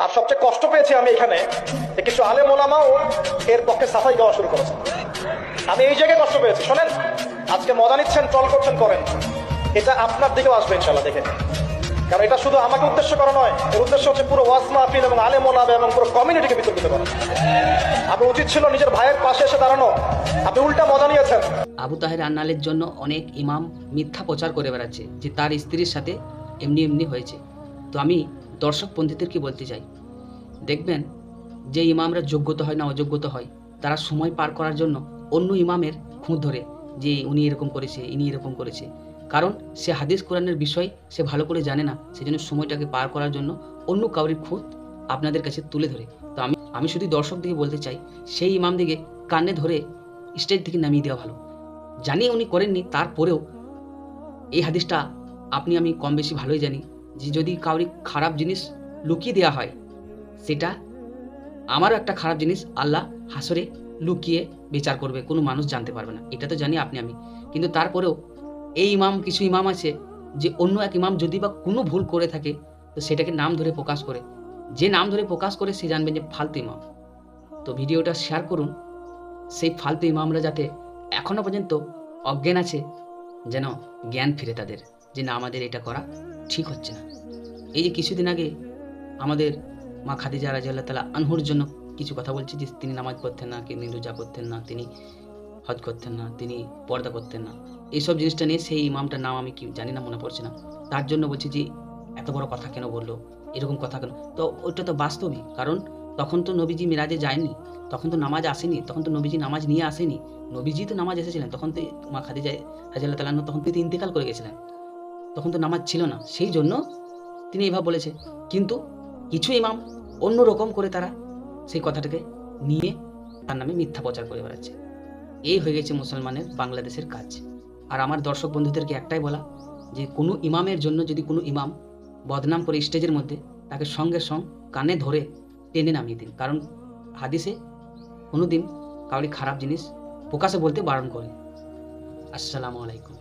আর সবচেয়ে কষ্ট পেয়েছি আমি এখানে যে কিছু আলেম ওলামাও এর পক্ষে সাফাই গাওয়া শুরু করেছে। আমি এই জায়গায় কষ্ট পেয়েছি। শোনেন, আজকে মজা নিচ্ছেন, ট্রল করছেন, করেন, এটা আপনার দিকেও আসবে ইনশাল্লাহ, দেখেন। কারণ এটা শুধু আমাকে উদ্দেশ্য করা নয়, এর উদ্দেশ্য হচ্ছে পুরো ওয়াজ মাহফিল এবং আলেম ওলামা এবং পুরো কমিউনিটিকে বিতর্কিত করা। আপনি উচিত ছিল নিজের ভাইয়ের পাশে এসে দাঁড়ানো, আপনি উল্টা মজা নিয়েছেন। আবু তাহের আন্নালের জন্য অনেক ইমাম মিথ্যা প্রচার করে বেড়াচ্ছে যে তার স্ত্রীর সাথে এমনি এমনি হয়েছে। তো আমি দর্শক পন্থীদেরকে বলতে চাই, দেখবেন যে ইমামরা যোগ্যতা হয় না অযোগ্যতা হয়, তারা সময় পার করার জন্য অন্য ইমামের খুঁত ধরে যে উনি এরকম করেছে, ইনি এরকম করেছে। কারণ সে হাদিস কোরআনের বিষয় সে ভালো করে জানে না, সেজন্য সময়টাকে পার করার জন্য অন্য কাউরির খুঁত আপনাদের কাছে তুলে ধরে। তো আমি শুধু দর্শকদিকে বলতে চাই, সেই ইমাম দিকে কানে ধরে স্টেজ থেকে নামিয়ে দেওয়া ভালো। জানি উনি করেননি, তারপরেও এই হাদিসটা আমি কম বেশি ভালোই জানি যে যদি কাউরি খারাপ জিনিস লুকিয়ে দেওয়া হয়, সেটা আমারও একটা খারাপ জিনিস আল্লাহ হাসরে লুকিয়ে বিচার করবে, কোনো মানুষ জানতে পারবে না। এটা তো জানি আমি, কিন্তু তারপরেও এই কিছু ইমাম আছে যে অন্য এক ইমাম যদি বা কোনো ভুল করে থাকে তো সেটাকে নাম ধরে প্রকাশ করে, যে নাম ধরে প্রকাশ করে সে জানবেন যে ফালতু ইমাম। তো ভিডিওটা শেয়ার করুন, সেই ফালতু ইমামরা যাতে এখনো পর্যন্ত অজ্ঞান আছে যেন জ্ঞান ফিরে তাদের, যে না আমাদের এটা করা ঠিক হচ্ছে না। এই যে কিছুদিন আগে আমাদের মা খাদিজা রাদিয়াল্লাহু তাআলা আনহুর জন্য কিছু কথা বলছি যে তিনি নামাজ পড়তেন না, তিনি রোজা করতেন না, তিনি হজ করতেন না, তিনি পর্দা করতেন না, এইসব জিনিসটা নিয়ে সেই ইমামটার নাম আমি কি জানি না, মনে পড়ছে না। তার জন্য বলছি যে এত বড় কথা কেন বললো, এরকম কথা কেন? তো ওইটা তো বাস্তবই, কারণ তখন তো নবীজি মিরাজে যায়নি, তখন তো নামাজ আসেনি, তখন তো নবীজি নামাজ নিয়ে আসেনি। নবীজি তো নামাজ এসেছিলেন, তখন তো মা খাদিজা রাদিয়াল্লাহু তাআলা আনহা তখন তো ইন্তেকাল করে গেছিলেন, তখন তো নামাজ ছিল না। সেই জন্য তিনি এভাবে বলেছে। কিন্তু কিছু ইমাম অন্য রকম করে তারা সেই কথাটাকে নিয়ে তার নামে মিথ্যা প্রচার করে বেড়াচ্ছে। এই হয়ে গেছে মুসলমানের বাংলাদেশের কাজ। আর আমার দর্শক বন্ধুদেরকে একটাই বলা, যে কোনো ইমামের জন্য যদি কোনো ইমাম বদনাম করে স্টেজের মধ্যে, তাকে সঙ্গে কানে ধরে টেনে নামিয়ে দিন। কারণ হাদিসে কোনোদিন কাউরি খারাপ জিনিস প্রকাশে বলতে বারণ করে। আসসালামু আলাইকুম।